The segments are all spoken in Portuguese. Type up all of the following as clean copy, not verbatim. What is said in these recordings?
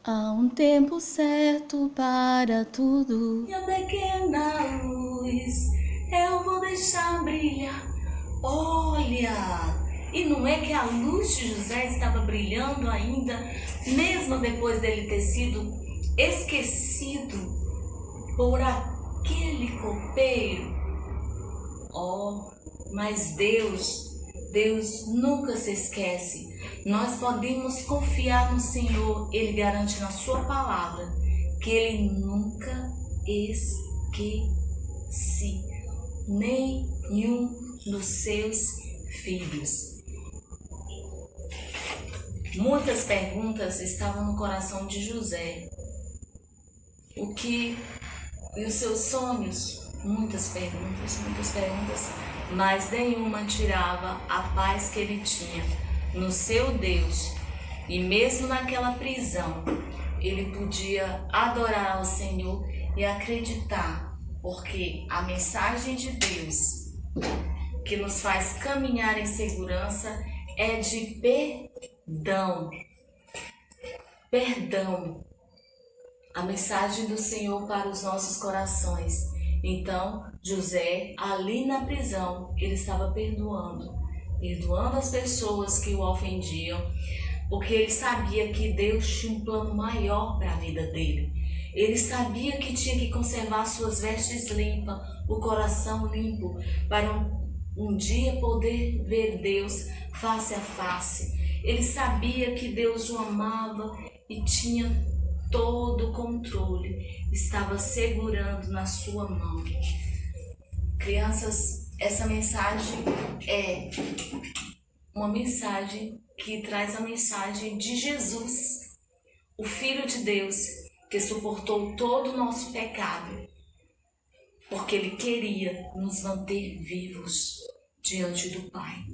Há um tempo certo para tudo. Minha pequena luz, eu vou deixar brilhar. Olha! E não é que a luz de José estava brilhando ainda, mesmo depois dele ter sido esquecido por aquele copeiro? Oh, mas Deus nunca se esquece. Nós podemos confiar no Senhor, Ele garante na sua palavra que Ele nunca esquece nenhum dos seus filhos. Muitas perguntas estavam no coração de José. E os seus sonhos? Muitas perguntas, mas nenhuma tirava a paz que ele tinha no seu Deus. E mesmo naquela prisão, ele podia adorar ao Senhor e acreditar, porque a mensagem de Deus que nos faz caminhar em segurança é de perdão. Perdão. A mensagem do Senhor para os nossos corações. Então, José, ali na prisão, ele estava perdoando as pessoas que o ofendiam, porque ele sabia que Deus tinha um plano maior para a vida dele. Ele sabia que tinha que conservar suas vestes limpas, o coração limpo, para um dia poder ver Deus face a face. Ele sabia que Deus o amava e tinha todo o controle, estava segurando na sua mão. Crianças, essa mensagem é uma mensagem que traz a mensagem de Jesus, o Filho de Deus, que suportou todo o nosso pecado, porque Ele queria nos manter vivos diante do Pai.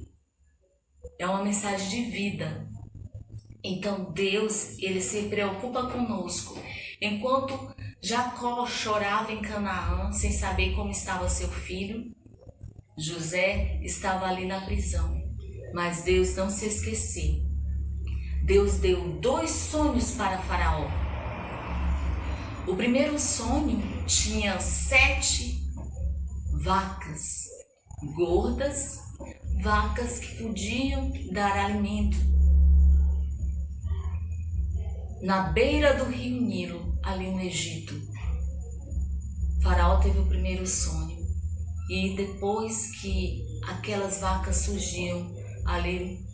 É uma mensagem de vida. Então Deus, Ele se preocupa conosco. Enquanto Jacó chorava em Canaã, sem saber como estava seu filho, José estava ali na prisão. Mas Deus não se esqueceu. Deus deu 2 sonhos para Faraó. O primeiro sonho tinha 7 vacas gordas, vacas que podiam dar alimento. Na beira do rio Nilo, ali no Egito. Faraó teve o primeiro sonho. E depois que aquelas vacas surgiam ali,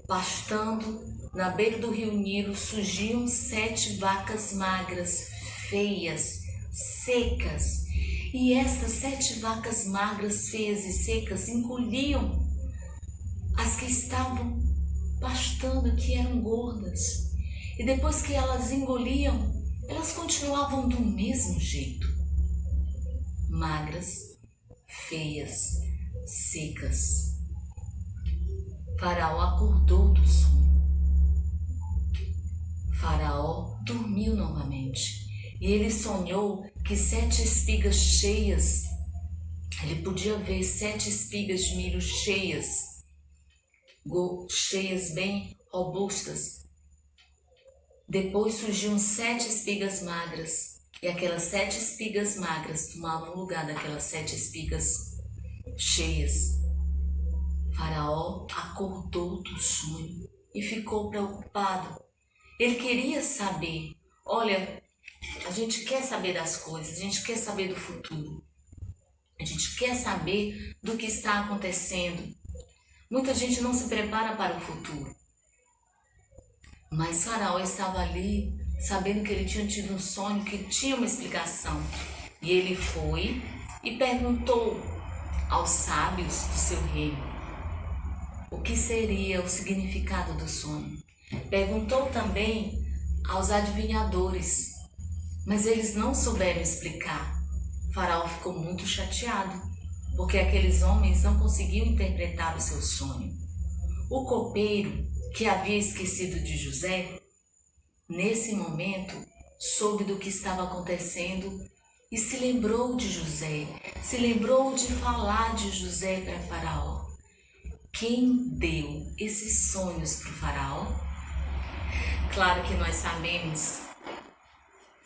pastando na beira do rio Nilo, surgiam 7 vacas magras, feias, secas. E essas 7 vacas magras, feias e secas engoliam as que estavam pastando, que eram gordas. E depois que elas engoliam, elas continuavam do mesmo jeito. Magras, feias, secas. Faraó acordou do sono. Faraó dormiu novamente. E ele sonhou que 7 espigas cheias, ele podia ver 7 espigas de milho cheias bem robustas. Depois surgiam 7 espigas magras, e aquelas 7 espigas magras tomavam o lugar daquelas 7 espigas cheias. Faraó acordou do sonho e ficou preocupado. Ele queria saber. Olha, a gente quer saber das coisas, a gente quer saber do futuro. A gente quer saber do que está acontecendo. Muita gente não se prepara para o futuro. Mas Faraó estava ali, sabendo que ele tinha tido um sonho que tinha uma explicação. E ele foi e perguntou aos sábios do seu reino o que seria o significado do sonho. Perguntou também aos adivinhadores, mas eles não souberam explicar. Faraó ficou muito chateado, porque aqueles homens não conseguiam interpretar o seu sonho. O copeiro, que havia esquecido de José, nesse momento soube do que estava acontecendo e se lembrou de José, se lembrou de falar de José para Faraó. Quem deu esses sonhos para o Faraó? Claro que nós sabemos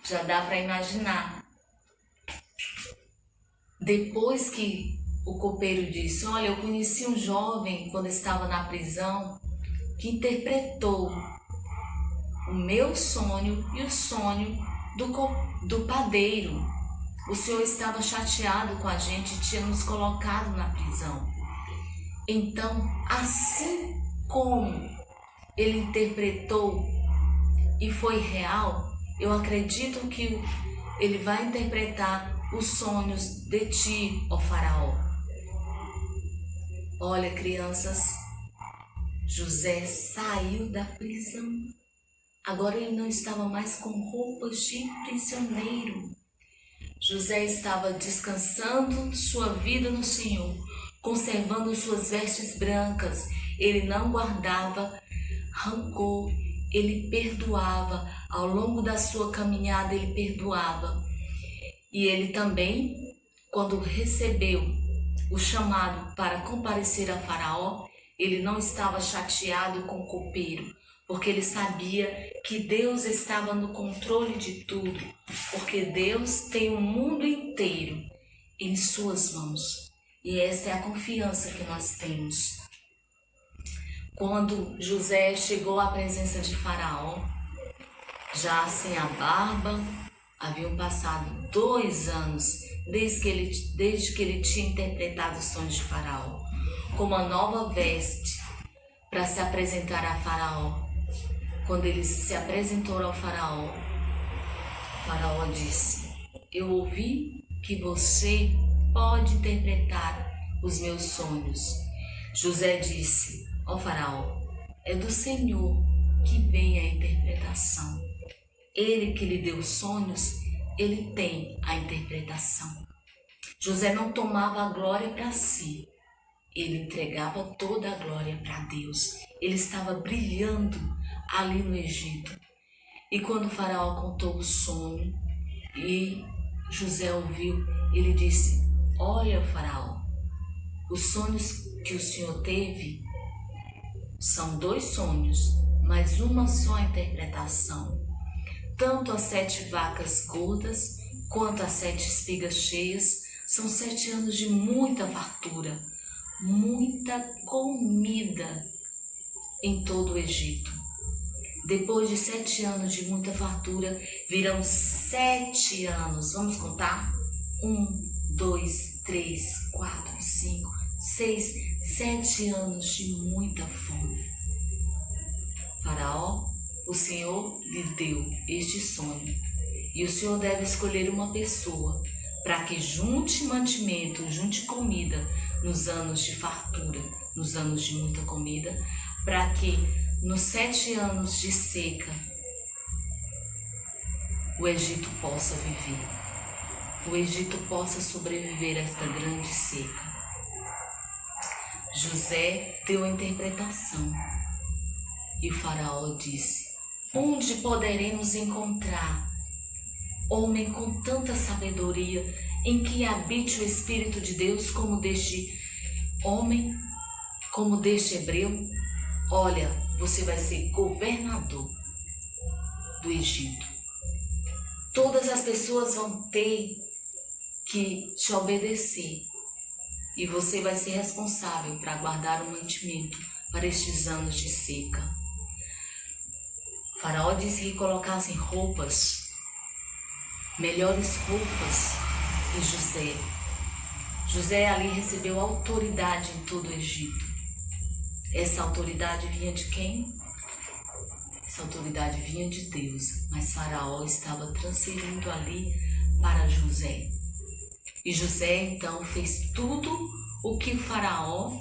Já dá para imaginar. Depois que o copeiro disse: olha, eu conheci um jovem quando estava na prisão que interpretou o meu sonho e o sonho do padeiro. O senhor estava chateado com a gente e tinha nos colocado na prisão. Então, assim como ele interpretou e foi real, eu acredito que ele vai interpretar os sonhos de ti, ó Faraó. Olha, crianças, José saiu da prisão. Agora ele não estava mais com roupas de prisioneiro. José estava descansando sua vida no Senhor, conservando suas vestes brancas. Ele não guardava rancor, ele perdoava. Ao longo da sua caminhada, ele perdoava. E ele também, quando recebeu o chamado para comparecer a Faraó, ele não estava chateado com o copeiro, porque ele sabia que Deus estava no controle de tudo, porque Deus tem o mundo inteiro em suas mãos. E essa é a confiança que nós temos. Quando José chegou à presença de Faraó, já sem a barba, haviam passado 2 anos desde que ele tinha interpretado os sonhos de Faraó, com uma nova veste para se apresentar a Faraó. Quando ele se apresentou ao Faraó, Faraó disse: eu ouvi que você pode interpretar os meus sonhos. José disse: ó Faraó, é do Senhor que vem a interpretação. Ele que lhe deu sonhos, ele tem a interpretação. José não tomava a glória para si, ele entregava toda a glória para Deus. Ele estava brilhando ali no Egito. E quando o Faraó contou o sonho e José ouviu, ele disse: olha, Faraó, os sonhos que o senhor teve são 2 sonhos, mas uma só interpretação. Tanto as 7 vacas gordas quanto as 7 espigas cheias são 7 anos de muita fartura, muita comida em todo o Egito. Depois de 7 anos de muita fartura, virão 7 anos. Vamos contar? 1, 2, 3, 4, 5, 6, 7 anos de muita fome. Faraó, o Senhor lhe deu este sonho, e o Senhor deve escolher uma pessoa para que junte mantimento, junte comida nos anos de fartura, nos anos de muita comida, para que nos 7 anos de seca o Egito possa viver, o Egito possa sobreviver a esta grande seca. José deu a interpretação e o Faraó disse: onde poderemos encontrar homem com tanta sabedoria, em que habite o Espírito de Deus como deste homem, como deste hebreu? Olha, você vai ser governador do Egito. Todas as pessoas vão ter que te obedecer e você vai ser responsável para guardar o mantimento para estes anos de seca. O Faraó disse que colocassem roupas, melhores roupas em José. José ali recebeu autoridade em todo o Egito. Essa autoridade vinha de quem? Essa autoridade vinha de Deus, mas Faraó estava transferindo ali para José. E José então fez tudo o que o Faraó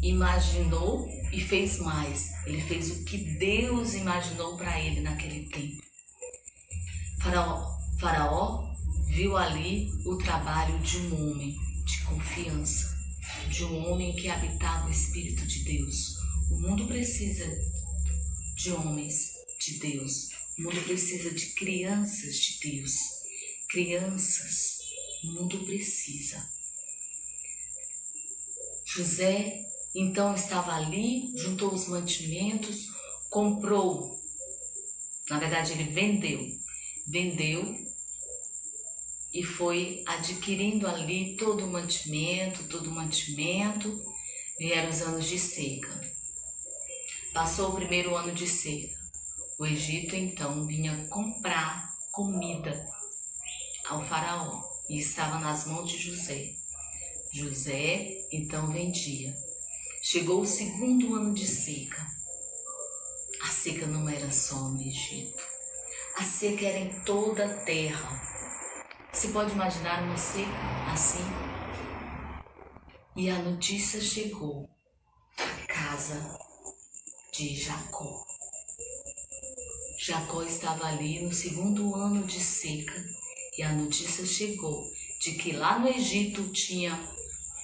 imaginou e fez mais. Ele fez o que Deus imaginou para ele naquele tempo. Faraó viu ali o trabalho de um homem de confiança, de um homem que habitava o Espírito de Deus. O mundo precisa de homens de Deus. O mundo precisa de crianças de Deus. Crianças, o mundo precisa. José então estava ali, juntou os mantimentos, comprou, na verdade ele vendeu vendeu e foi adquirindo ali todo o mantimento. Vieram os anos de seca. Passou o primeiro ano de seca. O Egito então vinha comprar comida ao faraó e estava nas mãos de José. José então vendia. Chegou o segundo ano de seca. A seca não era só no Egito. A seca era em toda a terra. Você pode imaginar uma seca assim? E a notícia chegou à casa de Jacó. Jacó estava ali no segundo ano de seca e a notícia chegou de que lá no Egito tinha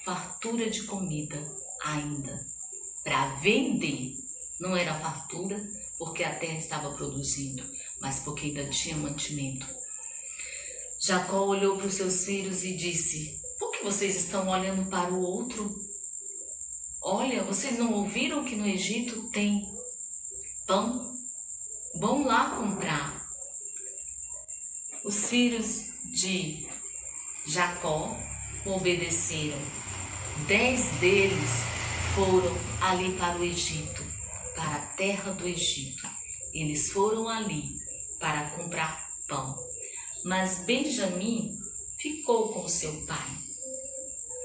fartura de comida ainda para vender. Não era fartura porque a terra estava produzindo, mas porque ainda tinha mantimento. Jacó olhou para os seus filhos e disse: por que vocês estão olhando para o outro? Olha, vocês não ouviram que no Egito tem pão? Vão lá comprar. Os filhos de Jacó obedeceram. 10 deles foram ali para o Egito, para a terra do Egito. Eles foram ali para comprar pão. Mas Benjamim ficou com seu pai.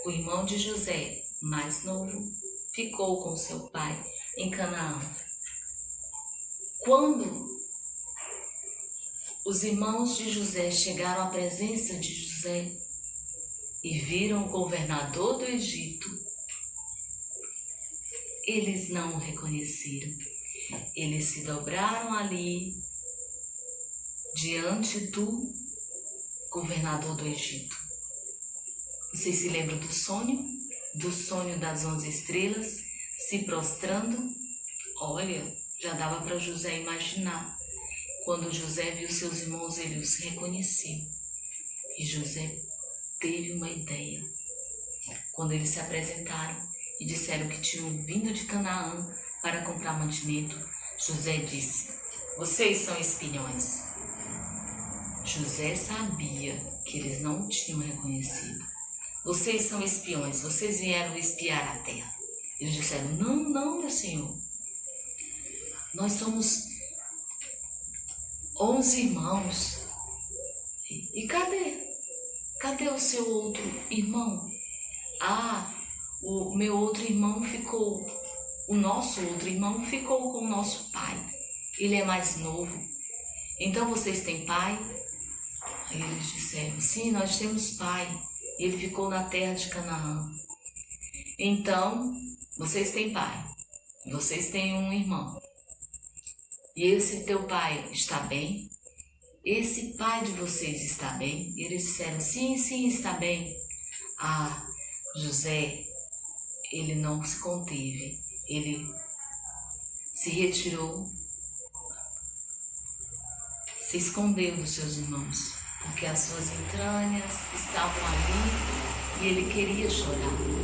O irmão de José, mais novo, ficou com seu pai em Canaã. Quando os irmãos de José chegaram à presença de José e viram o governador do Egito, eles não o reconheceram. Eles se dobraram ali diante do governador do Egito. Vocês se lembram do sonho? Do sonho das 11 estrelas se prostrando? Olha, já dava para José imaginar. Quando José viu seus irmãos, ele os reconheceu. E José teve uma ideia. Quando eles se apresentaram e disseram que tinham vindo de Canaã para comprar mantimento, José disse: vocês são espiões. José sabia que eles não o tinham reconhecido. Vocês são espiões, vocês vieram espiar a terra. Eles disseram: não, meu senhor. Nós somos 11 irmãos. E cadê? Cadê o seu outro irmão? Ah, o meu outro irmão ficou, o nosso outro irmão ficou com o nosso pai. Ele é mais novo. Então vocês têm pai? Aí eles disseram: sim, nós temos pai. E ele ficou na terra de Canaã. Então, vocês têm pai. Vocês têm um irmão. E esse teu pai está bem? Esse pai de vocês está bem? E eles disseram: sim, está bem. Ah, José, ele não se conteve. Ele se retirou, se escondeu dos seus irmãos, porque as suas entranhas estavam ali e ele queria chorar.